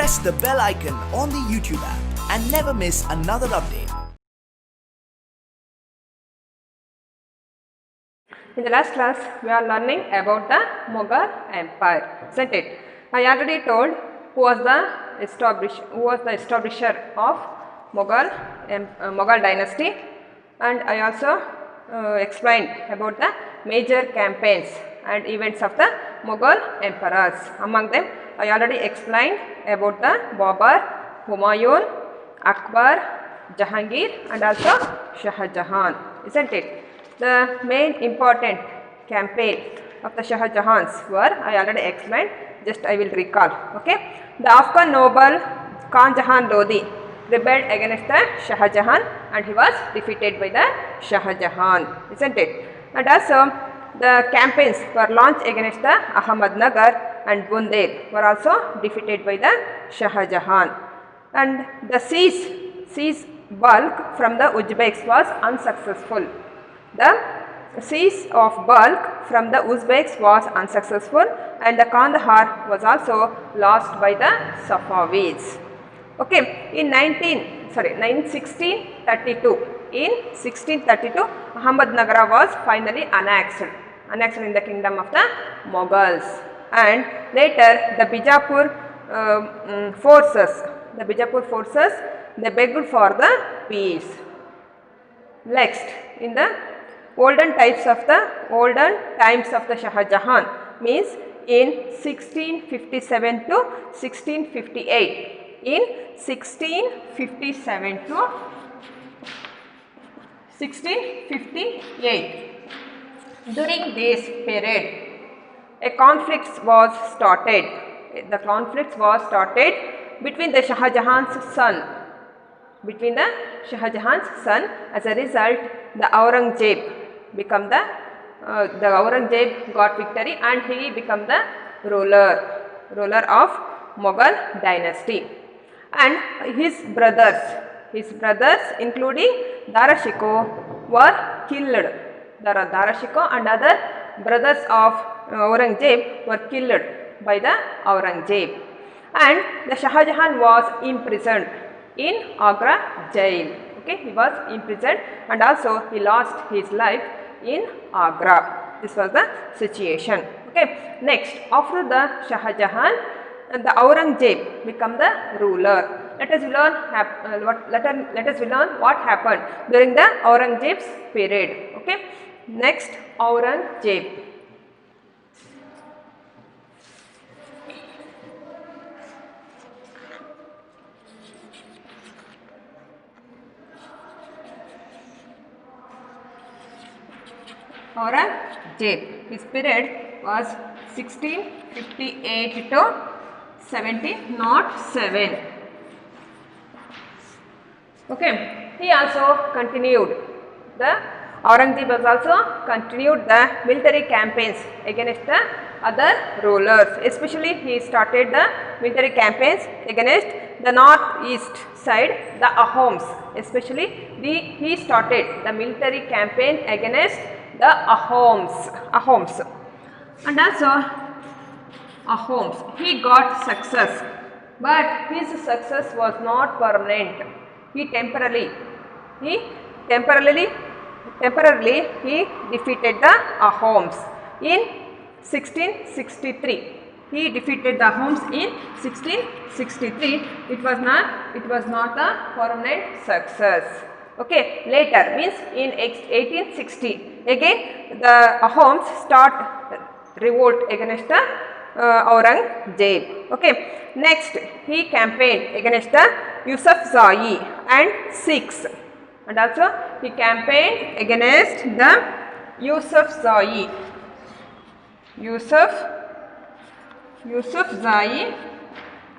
press the bell icon on the YouTube app and never miss another update. In the last class, we are learning about the Mughal Empire, isn't it? I already told who was the establisher of Mughal dynasty, and I also explained about the major campaigns and events of the Mughal emperors. Among them, I already explained about the Babur, Humayun, Akbar, Jahangir, and also Shah Jahan, isn't it? The main important campaign of the Shah Jahans were, I already explained, just I will recall. Okay, the Afghan noble Khan Jahan Lodi rebelled against the Shah Jahan and he was defeated by the Shah Jahan, isn't it? And also the campaigns were launched against the Ahmadnagar and Bundelkhand were also defeated by the Shah Jahan. And the siege bulk from the Uzbeks was unsuccessful. The siege of Balkh from the Uzbeks was unsuccessful and the Kandahar was also lost by the Safavids. Okay, in 1632, Ahmadnagar was finally annexed in the kingdom of the Mughals, and later the Bijapur forces, they begged for the peace. Next, in the olden times of the Shah Jahan, means in 1657 to 1658. In 1657 to 1658, during this period, a conflict was started. The conflict was started between the Shah Jahan's son. As a result, the Aurangzeb got victory and he became the ruler of Mughal dynasty. And his brothers including Dara Shikoh were killed. Dara Shikoh and other brothers of Aurangzeb were killed by the Aurangzeb. And the Shah Jahan was imprisoned in Agra jail. Okay, he was imprisoned and also he lost his life in Agra. This was the situation. Okay, next, after the Shah Jahan, the Aurangzeb became the ruler. Let us learn what happened during the Aurangzeb's period. Okay, next, Aurangzeb. Aurangzeb, his period was 1658 to 1707. Okay, he also continued the military campaigns against the other rulers. Especially he started the military campaigns against the northeast side, the Ahoms. He started the military campaign against the Ahoms. And also Ahoms, he got success, but his success was not permanent. He temporarily defeated the Ahoms in 1663. He defeated the Ahoms in 1663. It was not a permanent success. Okay, later, means in 1860, again the Ahoms start revolt against the Aurangzeb. Okay, next he campaigned against the Yusufzai and Sikhs, and also he campaigned against the Yusufzai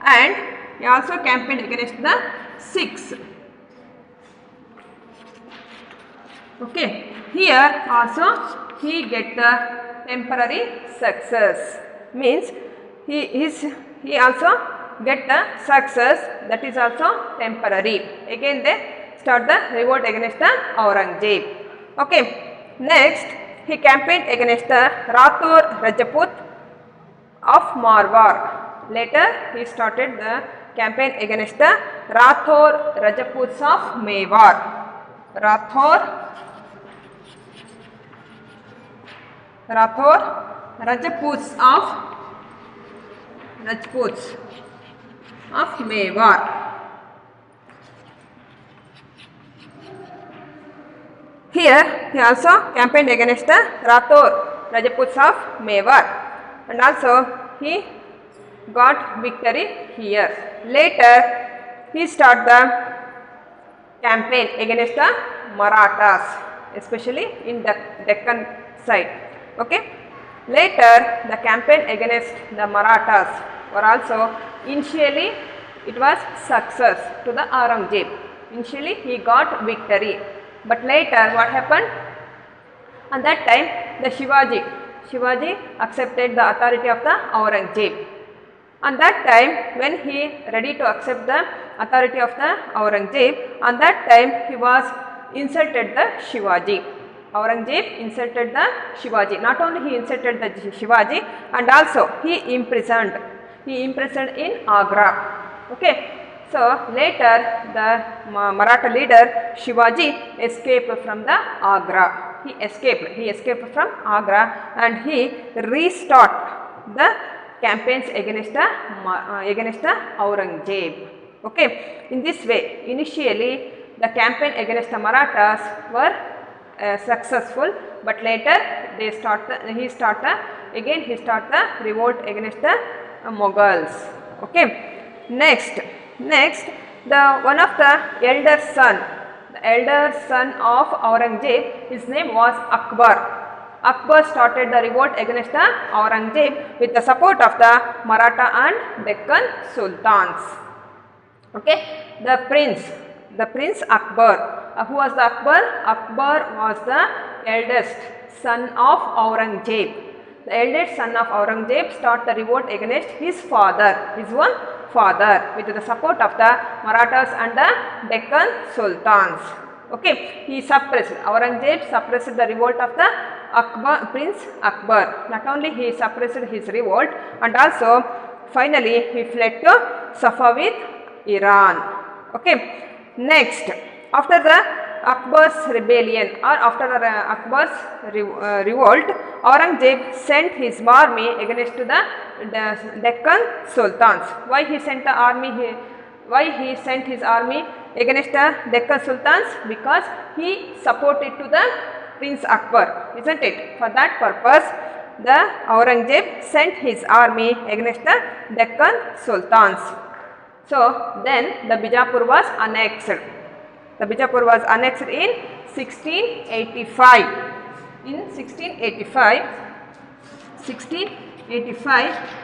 and he also campaigned against the Sikhs. Okay, here also he get the temporary success, means he also get the success, that is also temporary. Again they start the revolt against the Aurangzeb. Okay, next he campaigned against the Rathore Rajput of Marwar. Later he started the campaign against the Rathore Rajputs of Mewar. Rathore Rajputs of Mewar. Here he also campaigned against the Rathore Rajputs of Mewar, and also he got victory here. Later he started the campaign against the Marathas, especially in the Deccan side. Okay. Later the campaign against the Marathas were also, initially it was success to the Aurangzeb. Initially he got victory, but later what happened? At that time the Shivaji accepted the authority of the Aurangzeb. On that time, when he ready to accept the authority of the Aurangzeb, on that time he was insulted the Shivaji. Aurangzeb insulted the Shivaji. Not only he insulted the Shivaji, and also he imprisoned in Agra. Okay. So later the Maratha leader Shivaji escaped from the Agra. He escaped from Agra, and he restarted the campaigns against the Aurangzeb. Okay. In this way, initially the campaign against the Marathas were successful, but later he started the revolt against the Mughals. Okay. Next, the one of the elder son of Aurangzeb, his name was Akbar. Akbar started the revolt against the Aurangzeb with the support of the Maratha and Deccan Sultans. Okay, the prince Akbar. Who was the Akbar? Akbar was the eldest son of Aurangzeb. The eldest son of Aurangzeb started the revolt against his own father, with the support of the Marathas and the Deccan Sultans. Okay, Aurangzeb suppressed the revolt of the Prince Akbar. Not only he suppressed his revolt, and also finally he fled to Safavid Iran. Okay. Next, after the Akbar's rebellion, or after the Akbar's revolt, Aurangzeb sent his army against the Deccan Sultans. Why he sent his army against the Deccan Sultans? Because he supported to the Prince Akbar, isn't it? For that purpose, the Aurangzeb sent his army against the Deccan Sultans. So then the Bijapur was annexed. The Bijapur was annexed in 1685. In 1685,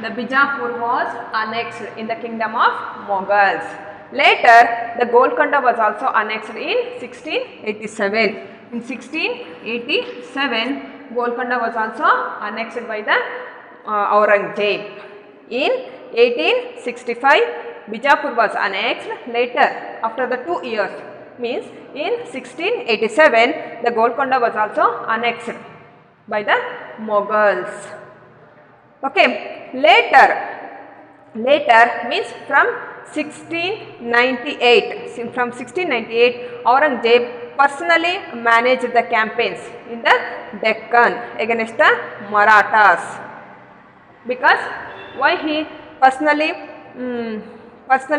the Bijapur was annexed in the kingdom of Mughals. Later, the Golconda was also annexed in 1687. In 1687, Golconda was also annexed by the Aurangzeb. In 1865, Bijapur was annexed. Later, after the 2 years, means in 1687, the Golconda was also annexed by the Mughals. Okay. Later means from 1698, Aurangzeb personally managed the campaigns in the Deccan against the Marathas. Because why he personally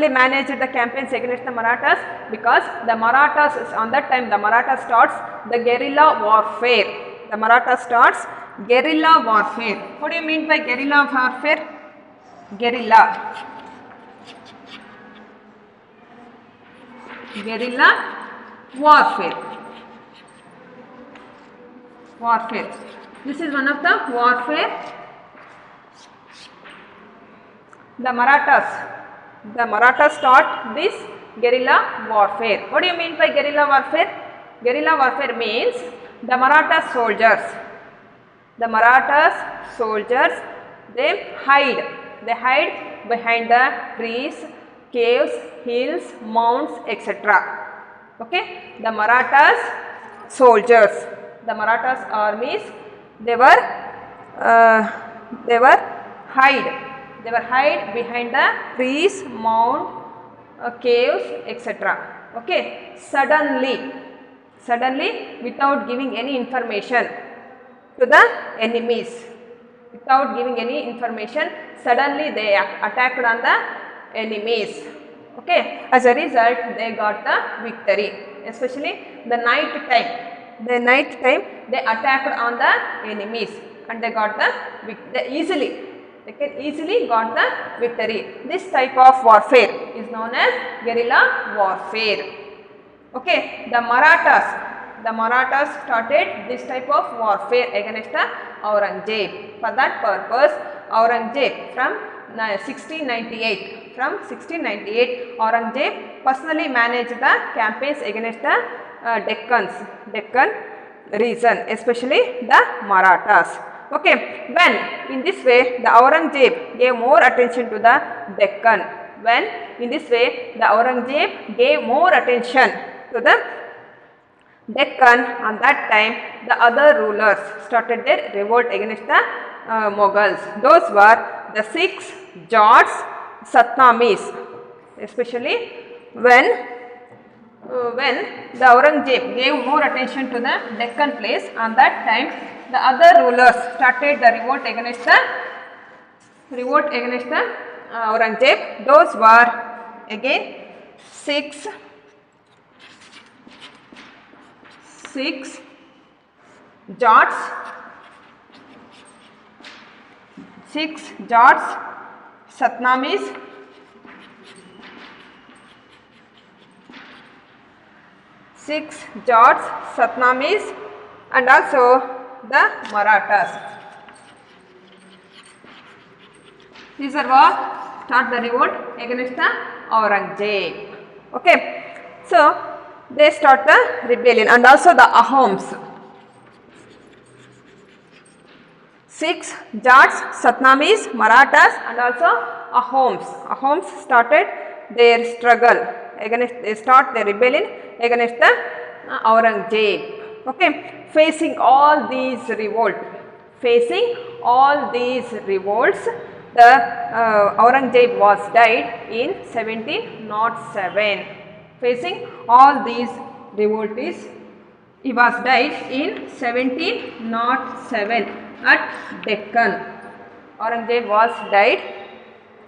managed the campaigns against the Marathas? Because the Marathas, on that time the Maratha starts the guerrilla warfare. The Maratha starts guerrilla warfare. What do you mean by guerrilla warfare? Guerrilla warfare. This is one of the warfare. The Marathas start this guerrilla warfare. What do you mean by guerrilla warfare? Guerrilla warfare means the Maratha soldiers, they hide behind the trees, caves, hills, mounds, etc. Okay, the Marathas soldiers, the Marathas armies, they were hide behind the trees, mound, caves, etc. Okay, suddenly without giving any information to the enemies, without giving any information, suddenly they attacked on the enemies. Okay, as a result they got the victory, especially the night time. The night time they attacked on the enemies and they got the they can easily got the victory. This type of warfare is known as guerrilla warfare. Okay, the Marathas started this type of warfare against the Aurangzeb. For that purpose, Aurangzeb from 1698, Aurangzeb personally managed the campaigns against the Deccan region, especially the Marathas. Okay, when in this way the Aurangzeb gave more attention to the Deccan, when in this way the Aurangzeb gave more attention to the Deccan, on that time the other rulers started their revolt against the Mughals. Those were the Sikhs, Jats, Satnamis, especially when the Aurangzeb gave more attention to the Deccan place, on that time the other rulers started the revolt against the Aurangzeb. Those were again Sikhs, Jats, Satnamis, and also the Marathas. These are what start the revolt against the Aurangzeb. Okay, so they start the rebellion, and also the Ahoms. Sikhs, Jats, Satnamis, Marathas, and also Ahoms. Ahoms started their struggle against, they start their rebellion against the Aurangzeb. Okay, facing all these revolts, the Aurangzeb was died in 1707. Facing all these revolts, he was died in 1707 at Deccan. Aurangzeb was died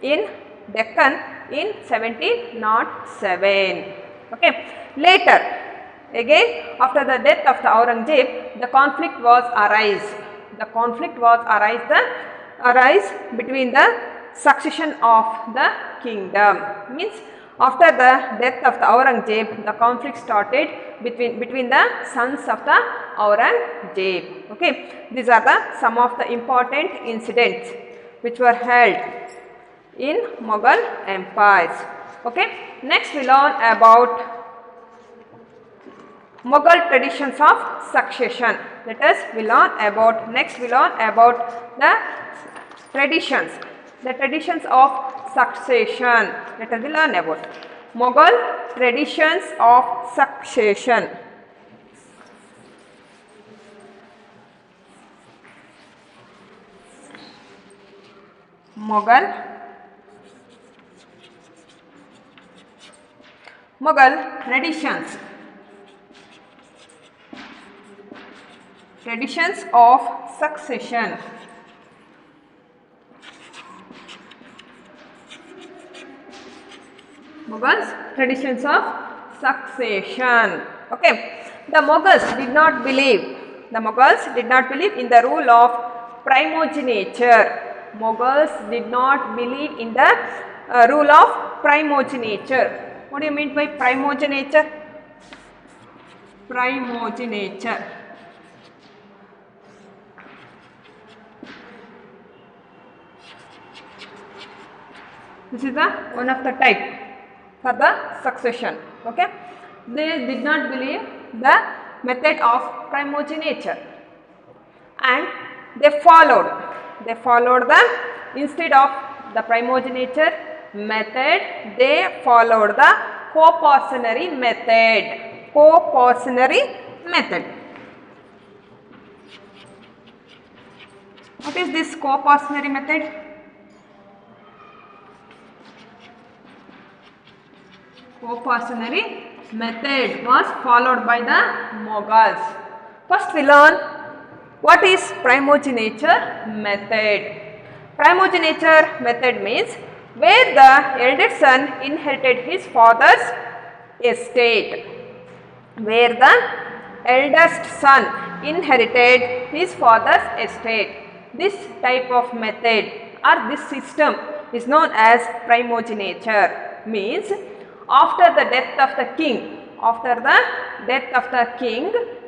in Deccan in 1707. Okay. Later, again after the death of the Aurangzeb, the conflict was arise. Arise between the succession of the kingdom. Means after the death of the Aurangzeb, the conflict started between the sons of the Aurangzeb. Okay, these are the some of the important incidents which were held in Mughal empires. Okay, next we learn about Mughal traditions of succession. Let us next we learn about the traditions of succession. Let us learn about Mughal traditions of succession. Mughal traditions of succession. Mughals traditions of succession. Okay, the Mughals did not believe in the rule of primogeniture. Mughals did not believe in the rule of primogeniture. What do you mean by primogeniture? This is the one of the type for the succession. Okay, they did not believe the method of primogeniture, and they followed the instead of the primogeniture method, they followed the co-portionary method. What is this co-portionary method? Co-personary method was followed by the Mughals. First we learn what is primogeniture method. Primogeniture method means where the eldest son inherited his father's estate. Where the eldest son inherited his father's estate. This type of method or this system is known as primogeniture. Means after the death of the king,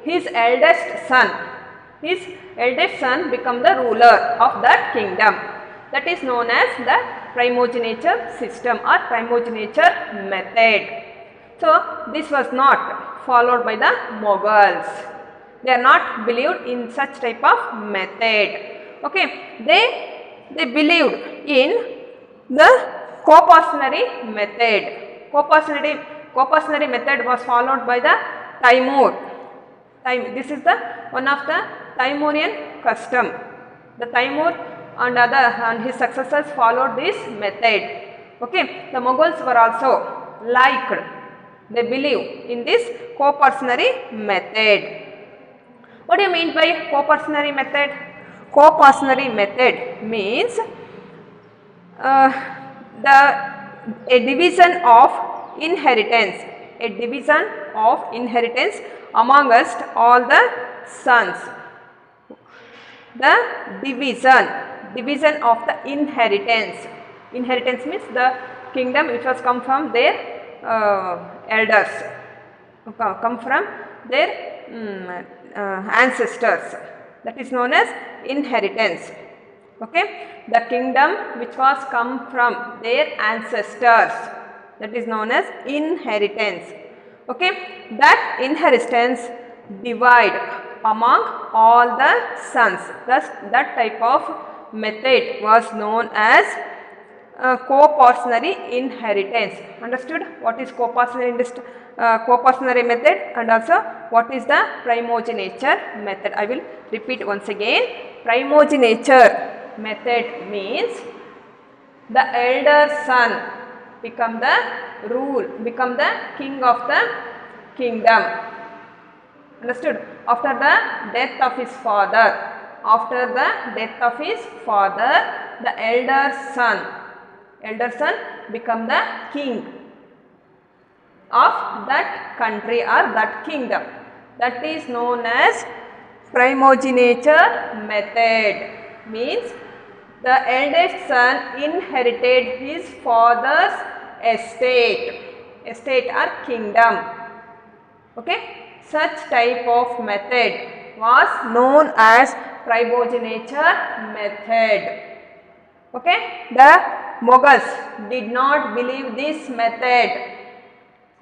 his eldest son become the ruler of that kingdom. That is known as the primogeniture system or primogeniture method. So this was not followed by the Mughals. They are not believed in such type of method. Okay, they believed in the co-personary method. Co-personary method was followed by the Taimur. This is the one of the Taimurian custom. The Taimur and his successors followed this method. Okay, the Mughals were also liked. They believe in this co-personary method. What do you mean by co-personary method? Co-personary method means a division of inheritance amongst all the sons. The division of the inheritance. Inheritance means the kingdom which was come from their elders, come from their ancestors. That is known as inheritance. Okay, the kingdom which was come from their ancestors, that is known as inheritance. Okay, that inheritance divide among all the sons. Thus that type of method was known as co-personary inheritance. Understood what is co-personary method and also what is the primogeniture method? I will repeat once again. Primogeniture method means the elder son become the king of the kingdom. Understood? After the death of his father, the elder son become the king of that country or that kingdom. That is known as primogeniture method. Means the eldest son inherited his father's estate or kingdom. Okay, such type of method was known as primogeniture method. Okay, the Mughals did not believe this method.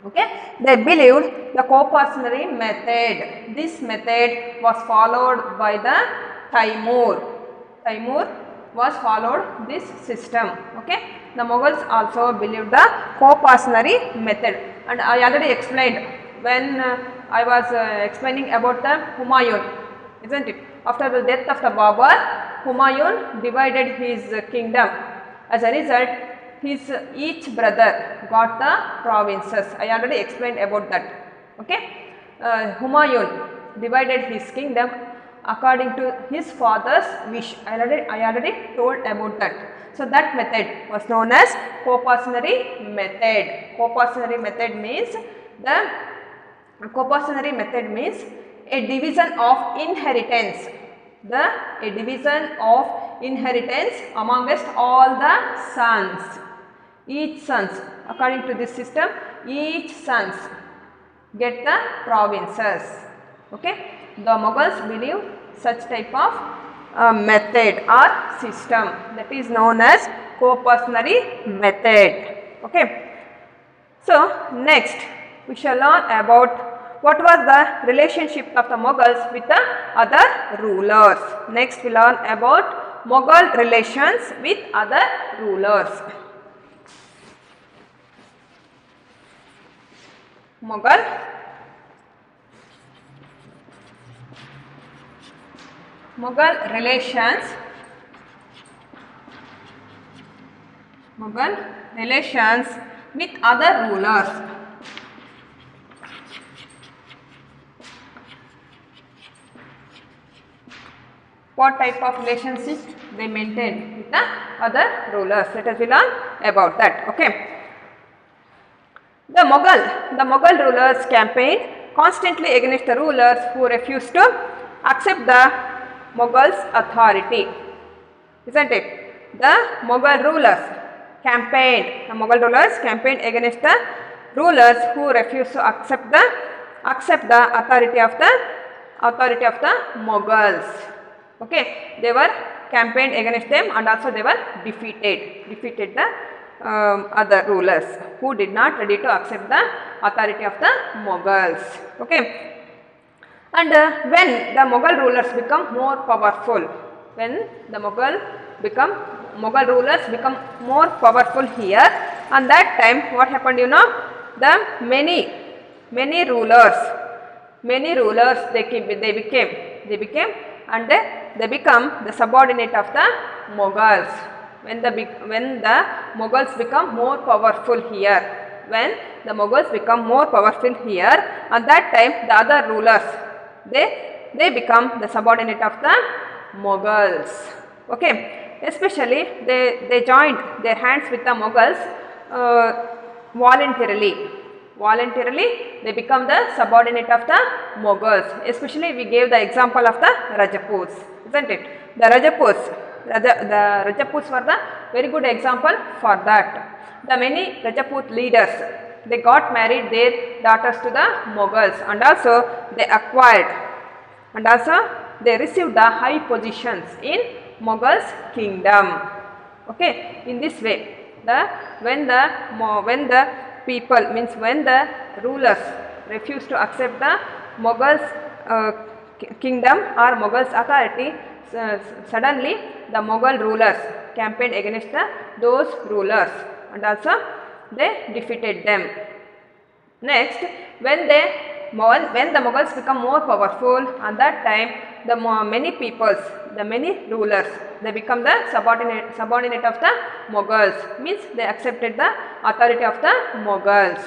Okay, they believed the co-personary method. This method was followed by the Taimur. Was followed this system. Okay, the Mughals also believed the co-personary method, and I already explained when I was explaining about the Humayun, isn't it? After the death of the Babur, Humayun divided his kingdom. As a result, each brother got the provinces. I already explained about that. Okay, Humayun divided his kingdom according to his father's wish. I already told about that. So that method was known as co-personary method. Co-personary method means a division of inheritance. A division of inheritance amongst all the sons. According to this system, each sons get the provinces. Okay, the Mughals believe such type of method or system, that is known as co-personary method. Okay, so next we shall learn about what was the relationship of the Mughals with the other rulers. Next we learn about Mughal relations with other rulers. Mughal relations with other rulers. What type of relationship they maintained with the other rulers? Let us learn about that. Okay. The Mughal rulers campaigned constantly against the rulers who refused to accept the Mughals' authority. Isn't it? The Mughal rulers campaigned against the rulers who refused to accept the authority of the Mughals. Okay, they were campaigned against them, and also they were defeated the other rulers who did not ready to accept the authority of the Mughals. Okay, and when the Mughal rulers become more powerful, Mughal rulers become more powerful here, and that time what happened? You know, the many rulers they became and they become the subordinate of the Mughals. When the Mughals become more powerful here, at that time the other rulers they become the subordinate of the Mughals. Okay, especially they joined their hands with the Mughals voluntarily. They become the subordinate of the Mughals. Especially we gave the example of the Rajaputs, isn't it? The Rajaputs were the very good example for that. The many Rajaput leaders, they got married their daughters to the Mughals, and also they acquired, and also they received the high positions in Mughals kingdom. Okay, in this way, when the rulers refuse to accept the Mughals kingdom or Mughals authority, suddenly the Mughal rulers campaigned against those rulers, and also they defeated them. Next, when the Mughals become more powerful, at that time the many rulers, they become the subordinate of the Mughals, means they accepted the authority of the Mughals.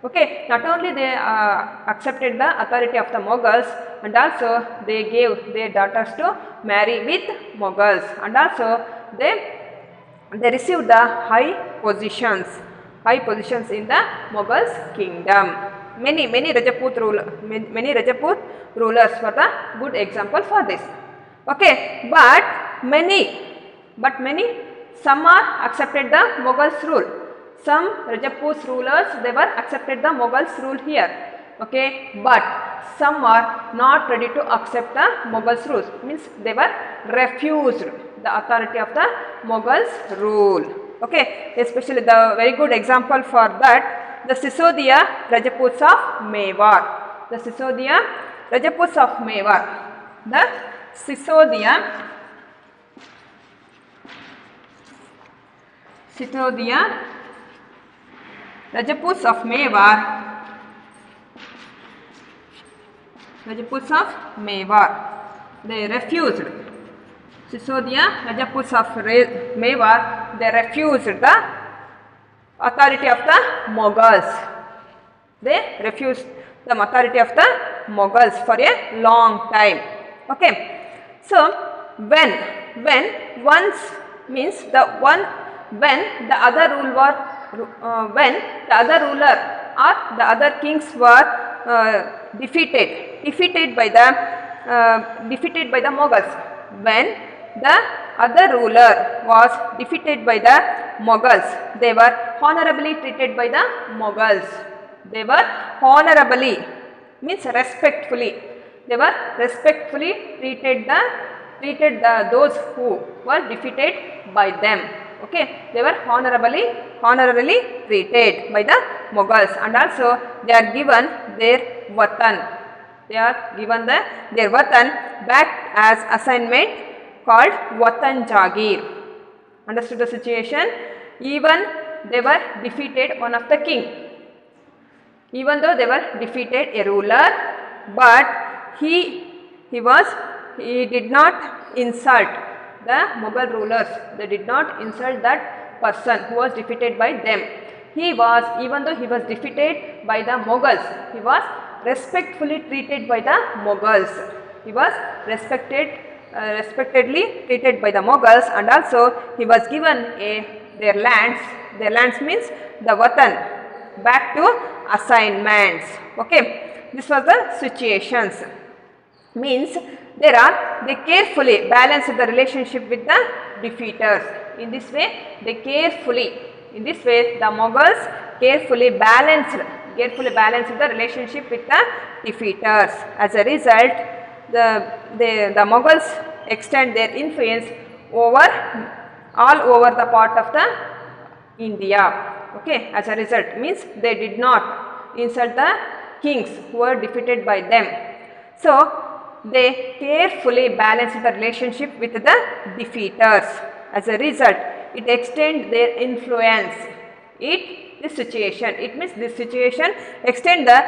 Okay, not only they accepted the authority of the Mughals, and also they gave their daughters to marry with Mughals, and also they received the high positions in the Mughals kingdom. Many Rajaput rulers were the good example for this. Okay, but some are accepted the Mughals rule. Some Rajaput rulers, they were accepted the Mughals rule here. Okay, but some are not ready to accept the Mughals rules, means they were refused the authority of the Mughals rule. Okay, especially the very good example for that, the Sisodia Rajaputs of Mewar. The Sisodia Rajaputs of Mewar. The Sisodia Rajaputs of Mewar. They refused. Sisodia Rajaputs of Mewar, they refused the authority of the Mughals. They refused the authority of the Mughals for a long time. Okay, so when the other ruler or the other kings were defeated by the Mughals, when the other ruler was defeated by the Mughals, they were honorably treated by the Mughals. They were honorably, means respectfully. They were respectfully treated those who were defeated by them. Okay, they were honorably treated by the Mughals, and also they are given their watan. They are given their watan back as assignment called watan jagir. Understood the situation? Even they were defeated one of the king. Even though they were defeated a ruler, but he did not insult the Mughal rulers. They did not insult that person who was defeated by them. Even though he was defeated by the Mughals, he was respectfully treated by the Mughals. He was respectedly treated by the Mughals, and also he was given their lands. Their lands means the Watan, back to assignments. Okay, this was the situations. Means they carefully balanced the relationship with the defeaters. In this way, the Mughals carefully balanced the relationship with the defeaters. As a result, the Mughals extend their influence all over the part of the India. Okay, as a result, means they did not insult the kings who were defeated by them. So they carefully balanced the relationship with the defeaters. As a result, it extends their influence. This situation extend the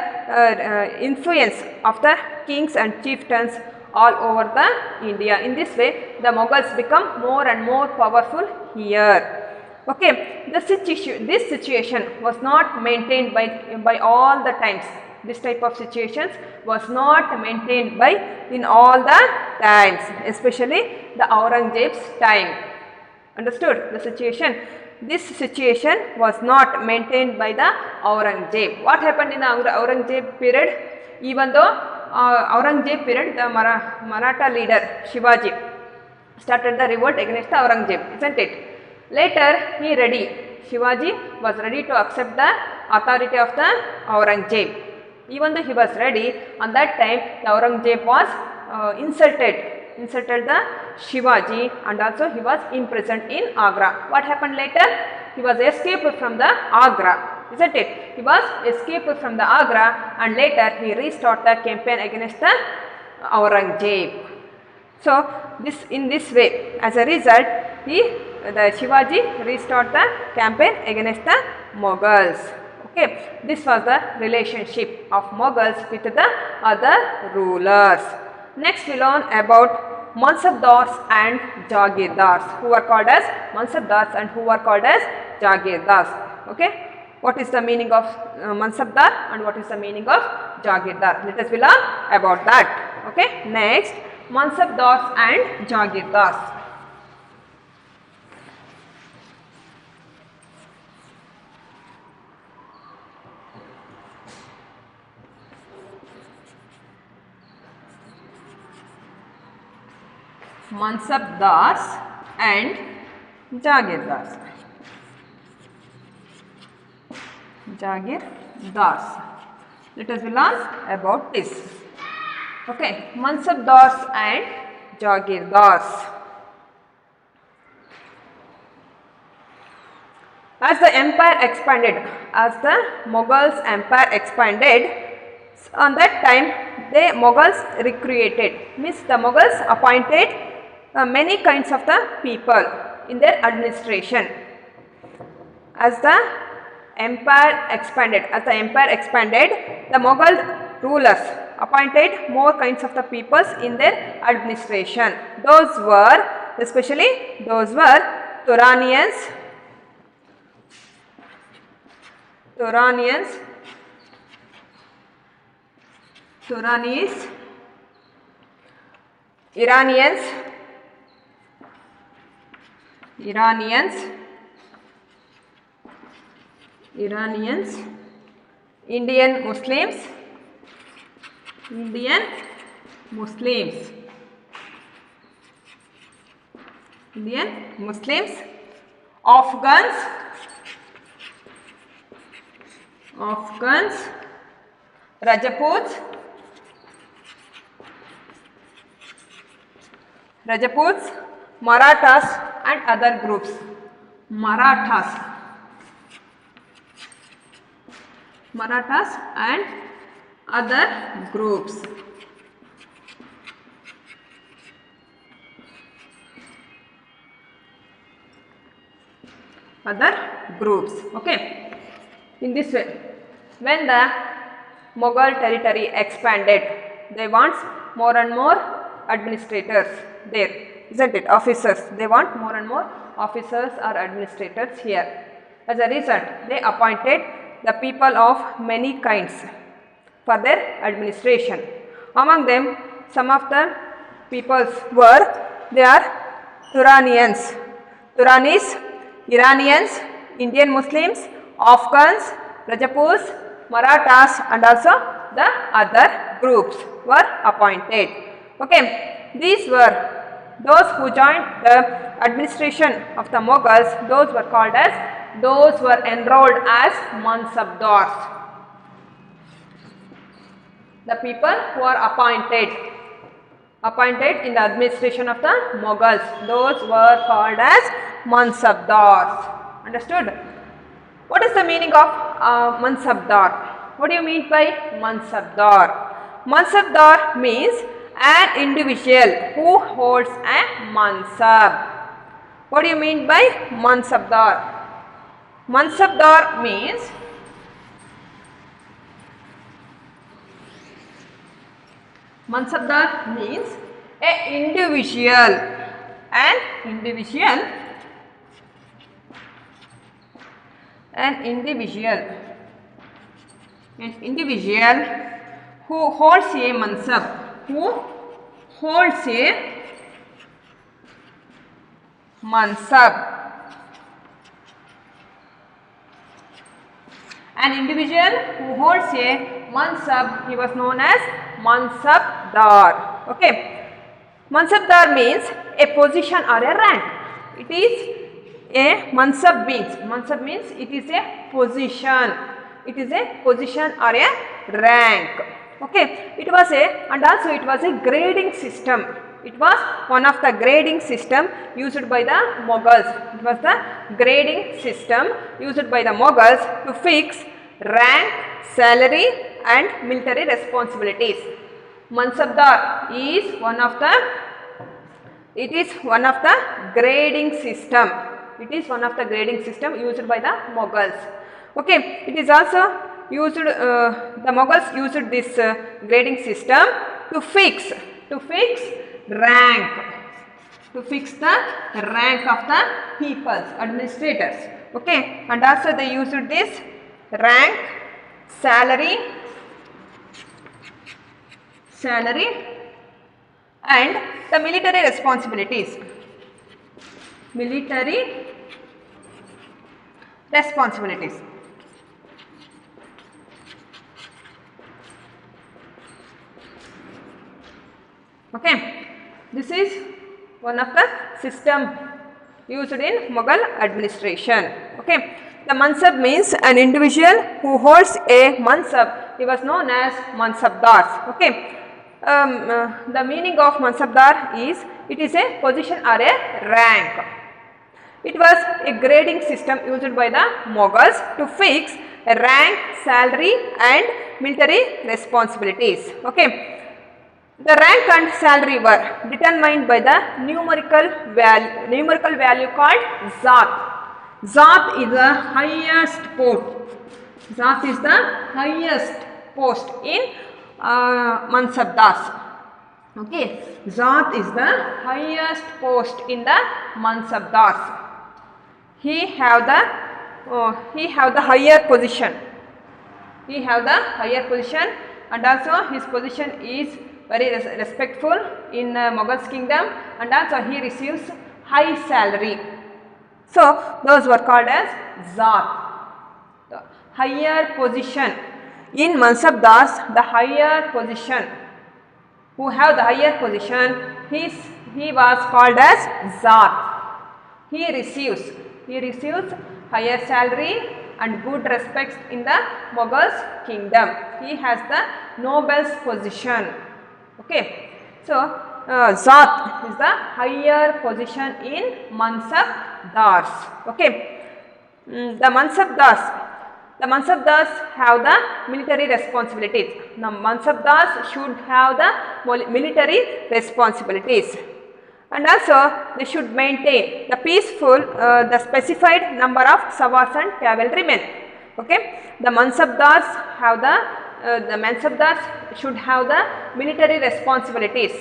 influence of the kings and chieftains all over the India. In this way, the Mughals become more and more powerful here. Okay, this situation was not maintained by all the times. This type of situations was not maintained in all the times, especially the Aurangzeb's time. Understood the situation? This situation was not maintained by the Aurangzeb. What happened in the Aurangzeb period? Even though Aurangzeb period, the Maratha leader Shivaji started the revolt against the Aurangzeb, isn't it? Later, Shivaji was ready to accept the authority of the Aurangzeb. Even though he was ready, on that time the Aurangzeb was insulted the Shivaji, and also he was imprisoned in Agra. What happened later? He was escaped from the Agra, isn't it? He was escaped from the Agra, and later he restarted the campaign against the Aurangzeb. So in this way, as a result, the Shivaji restarted the campaign against the Mughals. Okay, this was the relationship of Mughals with the other rulers. Next we learn about Mansabdars and Jagirdars, who are called as Mansabdars and who are called as Jagirdars. Okay, what is the meaning of Mansabdar and what is the meaning of Jagirdar? Let us learn about that. Okay, next Mansabdars and Jagirdars. Mansabdars and Jagirdars. Let us learn about this. Okay, Mansabdars and Jagirdars. As the empire expanded, as the Mughals empire expanded, on that time the Mughals recruited, means the Mughals appointed many kinds of the people in their administration. As the empire expanded, the Mughal rulers appointed more kinds of the peoples in their administration. Those were Turanians, Iranians, Indian Muslims, Afghans, Rajputs, Marathas and other groups. Marathas and other groups. Okay. In this way, when the Mughal territory expanded, they want more and more administrators there, isn't it? Officers. They want more and more officers or administrators here. As a result, they appointed the people of many kinds for their administration. Among them, some of the peoples were, they are Turanians, Turanis, Iranians, Indian Muslims, Afghans, Rajputs, Marathas, and also the other groups were appointed. Okay, these were those who joined the administration of the Mughals. Those were enrolled as Mansabdars. The people who are appointed in the administration of the Mughals, those were called as Mansabdars. Understood? What is the meaning of Mansabdar? What do you mean by Mansabdar? Mansabdar means an individual who holds a Mansab. What do you mean by Mansabdar? Mansabdar means an individual who holds a mansab, An individual who holds a mansab, he was known as Mansabdar. Okay. Mansabdar means a position or a rank. It is a mansab means it is a position. It is a position or a rank. Okay. It was a grading system. It was one of the grading system used by the Mughals. It was the grading system used by the Mughals to fix rank, salary and military responsibilities. Mansabdar is one of the grading system. It is one of the grading system used by the Mughals. Okay, it is also used, the Mughals used this grading system to fix rank, to fix the rank of the peoples, administrators. Okay, and also they used this rank, salary and the military responsibilities. Okay, this is one of the system used in Mughal administration. Okay, the mansab means an individual who holds a mansab. He was known as Mansabdars. Okay, the meaning of Mansabdar is it is a position or a rank. It was a grading system used by the Mughals to fix rank, salary and military responsibilities. Okay. The rank and salary were determined by the numerical value called Zat. Zat is the highest post in Mansabdars. Okay, Zat is the highest post in the Mansabdars. He have the higher position. And also his position is very respectful in Mughals kingdom, and also he receives high salary. So those were called as Zat. The higher position in Mansabdars, the higher position, who have the higher position, he was called as Zat. He receives higher salary and good respects in the Mughals kingdom. He has the noble's position. Okay, so Zat is the higher position in Mansabdars. Okay, the Mansabdars have the military responsibilities. The Mansabdars should have the military responsibilities, and also they should maintain the the specified number of Sawars and cavalrymen. Okay, the Mansabdars have the Mansabdars should have the military responsibilities,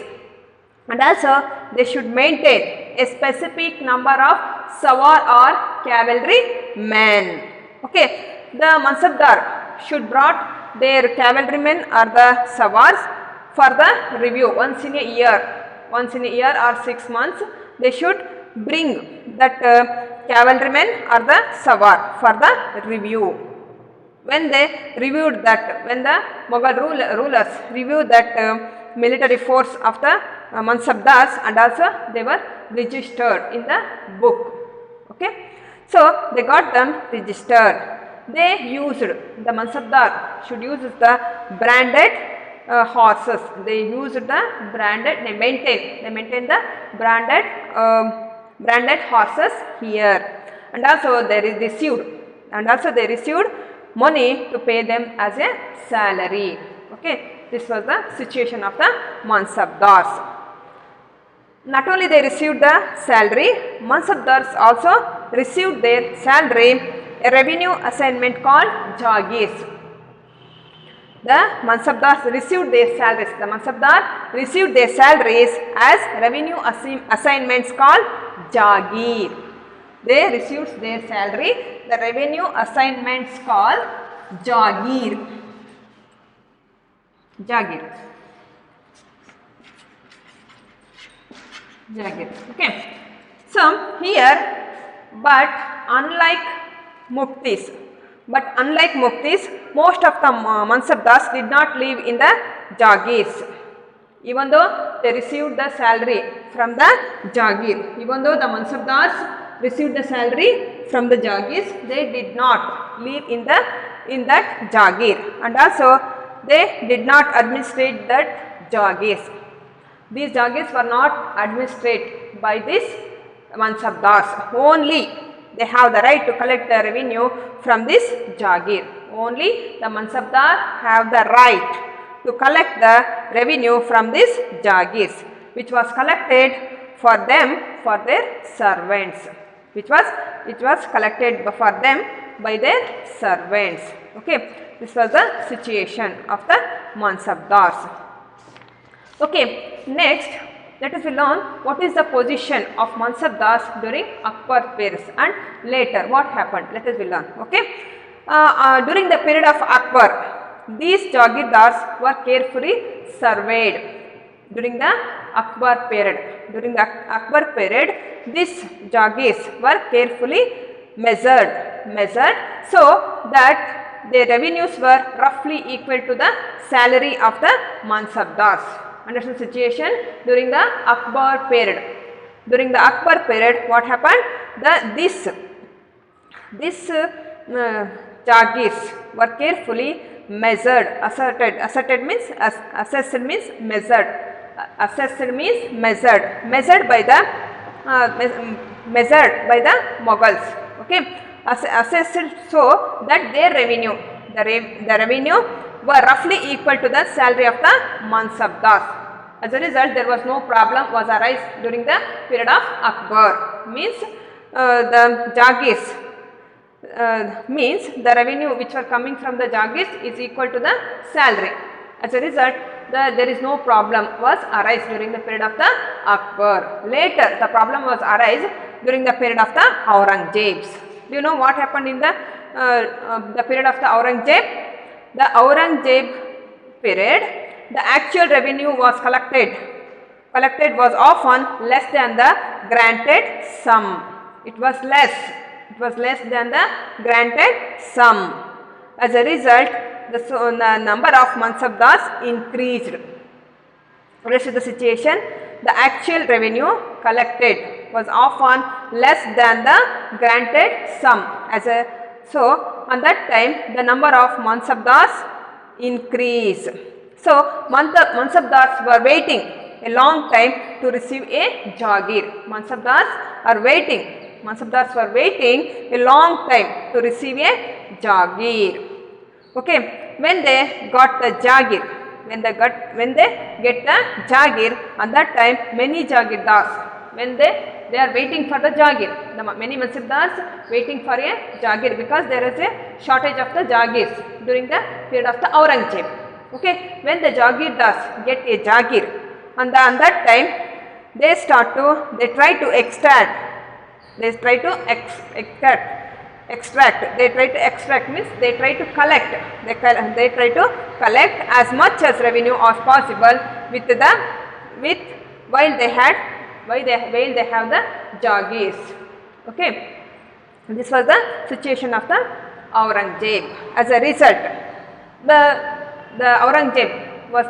and also they should maintain a specific number of Sawar or cavalrymen. Okay, the Mansabdar should brought their cavalrymen or the Sawars for the review once in a year or 6 months. They should bring that cavalrymen or the Sawar for the review. When they reviewed that, when the Mughal rulers reviewed that military force of the Mansabdars, and also they were registered in the book. Okay, so they got them registered. They used, the Mansabdar should use the branded horses. They used the branded, they maintain the branded horses here, and also they received money to pay them as a salary. Okay, this was the situation of the Mansabdars. Not only they received the salary, Mansabdars also received their salary, a revenue assignment called Jagirs. The Mansabdars received their salaries. The Mansabdar received their salaries as revenue assignments called Jagir. They received their salary, the revenue assignments called Jagir. Okay. So here, but unlike Muftis, most of the Mansabdars did not live in the Jagirs. Even though they received the salary from the Jagir, even though the Mansabdars received the salary from the Jagirs, they did not live in that Jagir, and also they did not administrate that Jagirs. These Jagirs were not administered by these Mansabdars. Only they have the right to collect the revenue from this Jagir. Only the Mansabdar have the right to collect the revenue from this Jagirs, which was collected for them, for their servants. It was collected for them by their servants. Okay, this was the situation of the Mansabdars. Okay, next let us learn what is the position of Mansabdars during Akbar period and later what happened. Let us learn. Okay, during the period of Akbar, these Jagirdars were carefully surveyed. During the Akbar period, these Jagirs were carefully measured so that their revenues were roughly equal to the salary of the Mansabdars. Understand the situation during the Akbar period. During the Akbar period, what happened? These Jagirs were carefully measured. Assessed means measured. Measured by the Mughals. Okay, assessed so that their revenue, the revenue were roughly equal to the salary of the Mansabdars. As a result, there was no problem was arise during the period of Akbar. Means the Jagirs means the revenue which were coming from the Jagirs is equal to the salary. As a result, there is no problem was arise during the period of the Akbar. Later, the problem was arise during the period of the Aurangzebs. Do you know what happened in the period of the Aurangzeb? The Aurangzeb period, the actual revenue was collected was often less than the granted sum. It was less than the granted sum. As a result, the number of Mansabdars increased. Rest of the situation, the actual revenue collected was often less than the granted sum. So on that time, the number of Mansabdars increased. So Mansabdars were waiting a long time to receive a Jagir. Mansabdars were waiting a long time to receive a Jagir. Okay, when they got the Jagir, when they get the Jagir, at that time many Jagirdars, when they are waiting for the Jagir, many Mansabdars waiting for a Jagir because there is a shortage of the Jagirs during the period of the Aurangzeb. Okay, when the Jagirdars get a Jagir, and on that time they try to extract They try to extract. They try to extract means they try to collect. They try to collect as much as revenue as possible while they have the Jagirs. Okay. This was the situation of the Aurangzeb. As a result, the Aurangzeb was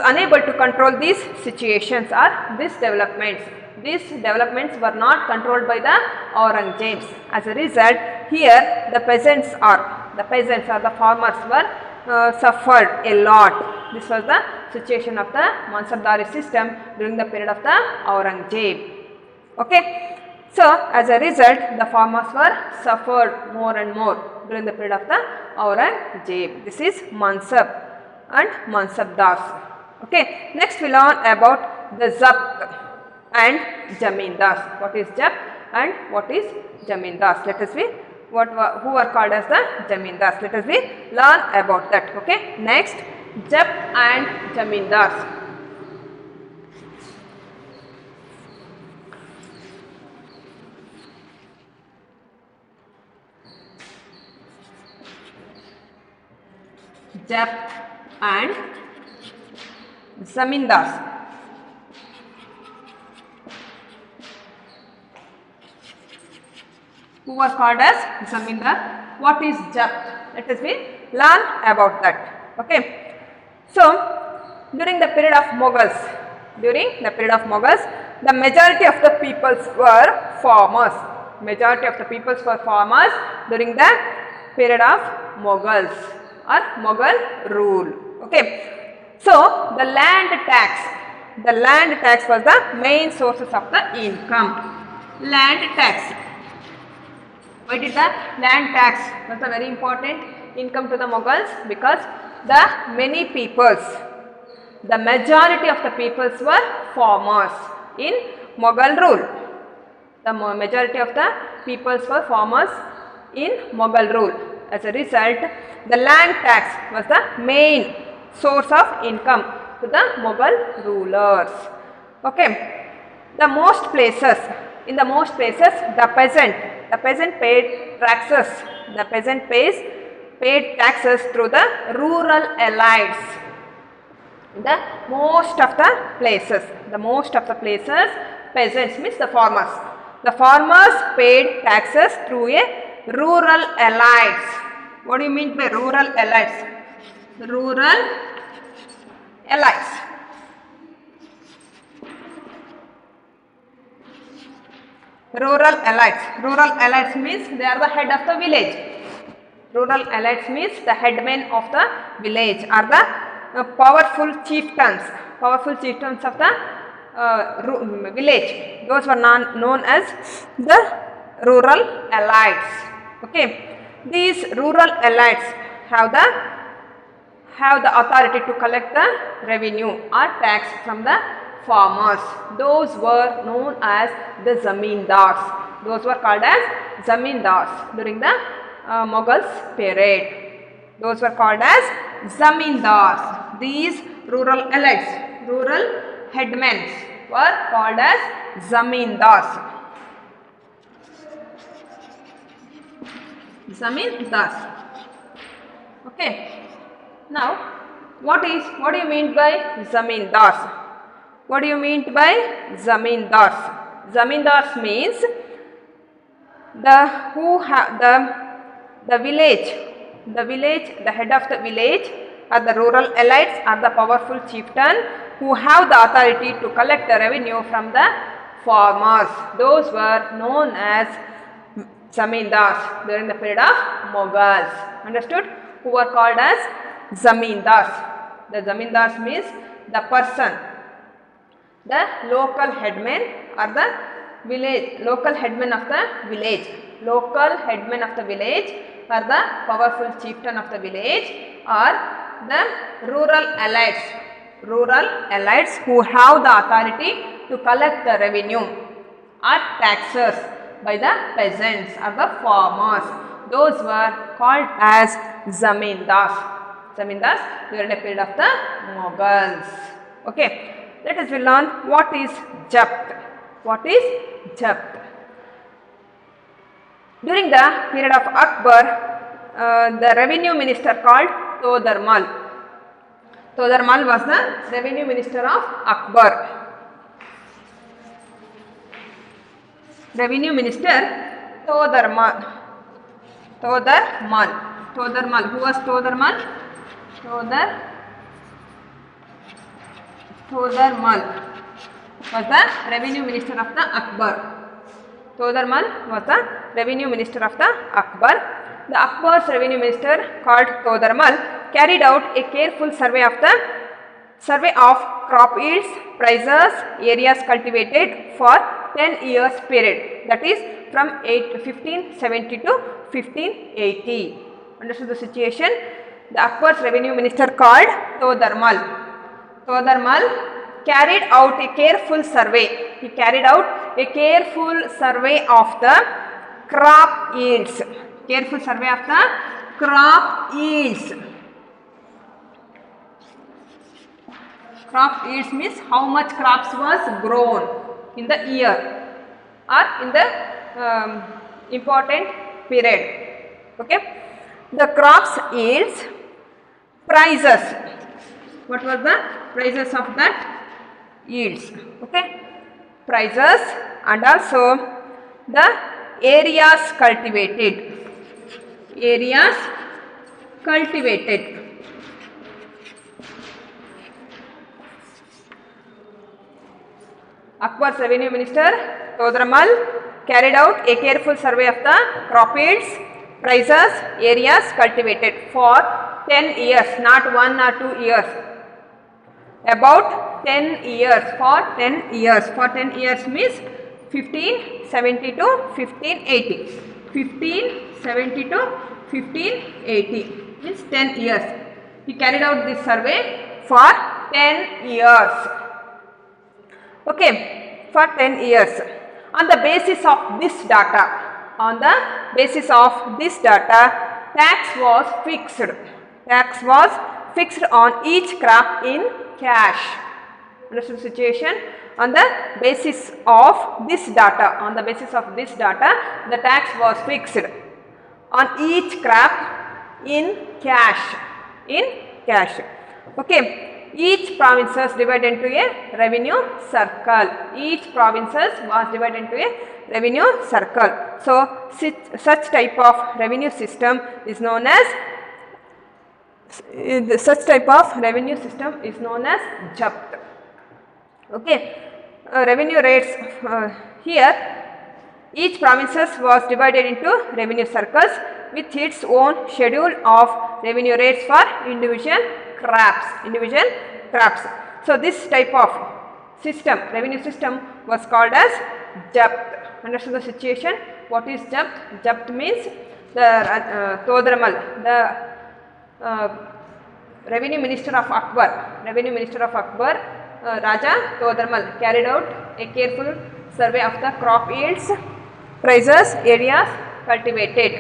unable to control these situations or these developments. These developments were not controlled by the Aurangzebs. As a result, here the peasants or the farmers were suffered a lot. This was the situation of the Mansabdari system during the period of the Aurangzeb. Okay. So, as a result, the farmers were suffered more and more during the period of the Aurangzeb. This is Mansab and Mansabdars. Okay. Next, we learn about the Zabt and Zamindars. What is Zabt and what is Zamindars? Let us see who are called as the Zamindars. Let us learn about that. Okay. Next, Zabt and Zamindars. Zabt and Zamindars. Who are called as Zamindar? What is Zabt? Let us learn about that. Okay. So, during the period of Mughals, the majority of the peoples were farmers. Majority of the peoples were farmers during the period of Mughals or Mughal rule. Okay. So, the land tax was the main sources of the income. Land tax. Why did the land tax was a very important income to the Mughals? Because the majority of the peoples were farmers in Mughal rule. The majority of the peoples were farmers in Mughal rule. As a result, the land tax was the main source of income to the Mughal rulers. Okay. In the most places, the peasant paid taxes. The peasant paid taxes through the rural elites. The most of the places, peasants means the farmers. The farmers paid taxes through a rural elites. What do you mean by rural elites? Rural elites. Rural elites means they are the head of the village. Rural elites means the headmen of the village are the powerful chieftains of the village. Those were known as the rural elites. Okay. These rural elites have the authority to collect the revenue or tax from the farmers. Those were known as the Zamindars. Those were called as Zamindars during the Mughals period. Those were called as Zamindars. These rural elites, rural headmen were called as Zamindars. Zamindars. Okay. Now, what do you mean by Zamindars? What do you mean by Zamindars? Zamindars means the village, the head of the village or the rural elites are the powerful chieftain who have the authority to collect the revenue from the farmers. Those were known as Zamindars during the period of Mughals. Understood? Who were called as Zamindars. The Zamindars means the person, the local headman or the local headman of the village. Local headman of the village or the powerful chieftain of the village or the rural elites who have the authority to collect the revenue or taxes by the peasants or the farmers. Those were called as Zamindars. Zamindars during the period of the Mughals. Okay. Let us learn what is Zabt. What is Zabt? During the period of Akbar, the revenue minister called Todarmal. Todarmal was the revenue minister of Akbar. Revenue minister Todarmal. Todarmal. Who was Todarmal? Todarmal was the revenue minister of the Akbar. Todarmal was the revenue minister of the Akbar. The Akbar's revenue minister called Todarmal carried out a careful survey of crop yields, prices, areas cultivated for 10 years period, that is from 1570 to 1580. Understood the situation? The Akbar's revenue minister called Todarmal carried out a careful survey. He carried out a careful survey of the crop yields. Careful survey of the crop yields. Crop yields means how much crops was grown in the year or in the important period. Okay. The crops yields, prices. What were the prices of that yields? Okay. Prices, and also the areas cultivated. Akbar's revenue minister Todarmal carried out a careful survey of the crop yields, prices, areas cultivated for 10 years, not 1 or 2 years. About 10 years, for 10 years. For 10 years means 1570 to 1580. 1570 to 1580 means 10 years. He carried out this survey for 10 years. Okay, for 10 years. On the basis of this data, tax was fixed on each crop in cash. Understood the situation? On the basis of this data, the tax was fixed on each crop in cash. Okay. Each province was divided into a revenue circle. So, such type of revenue system is known as Japt. Okay. Revenue rates here. Each provinces was divided into revenue circles with its own schedule of revenue rates for individual crops. So this type of revenue system was called as Japt. Understood the situation? What is Japt? Japt means the Todarmal, the revenue minister of Akbar, Raja Todarmal carried out a careful survey of the crop yields, prices, areas cultivated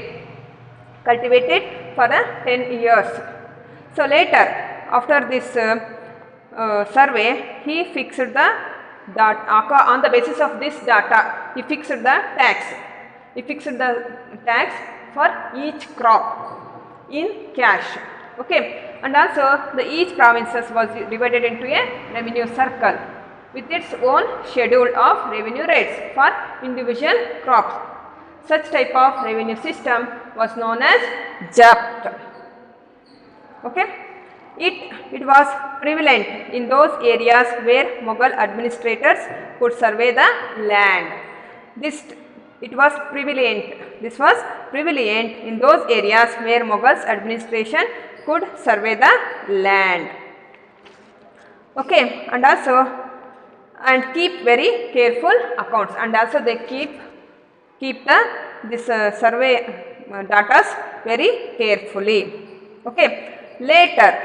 for the 10 years. So later, after this survey, he fixed the data. On the basis of this data, he fixed the tax for each crop in cash. Okay, and also each provinces was divided into a revenue circle with its own schedule of revenue rates for individual crops. Such type of revenue system was known as Japt. Okay, it was prevalent in those areas where Mughal administrators could survey the land. This was prevalent in those areas where Mughals administration could survey the land. Okay, and also keep very careful accounts, and also they keep this survey data very carefully. Okay. Later,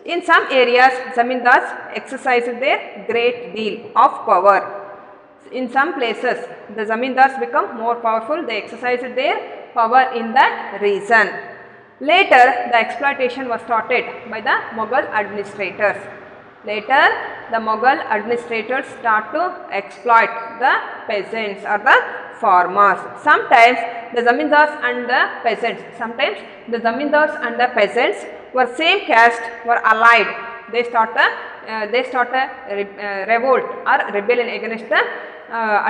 in some areas, zamindars exercised their great deal of power. In some places, the zamindars become more powerful. They exercised their power in that region. Later, the exploitation was started by the Mughal administrators. Start to exploit the peasants or the farmers. Sometimes the zamindars and the peasants. Sometimes the zamindars and the peasants were same caste were allied. They start a revolt or rebellion against the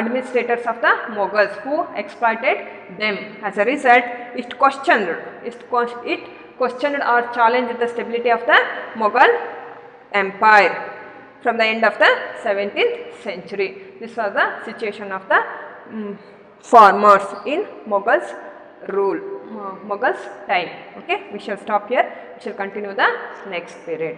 administrators of the Mughals who exploited them. As a result, it questioned or challenged the stability of the Mughal empire from the end of the 17th century. This was the situation of the farmers in Mughals rule, Mughals time. Okay, we shall stop here. We shall continue the next period.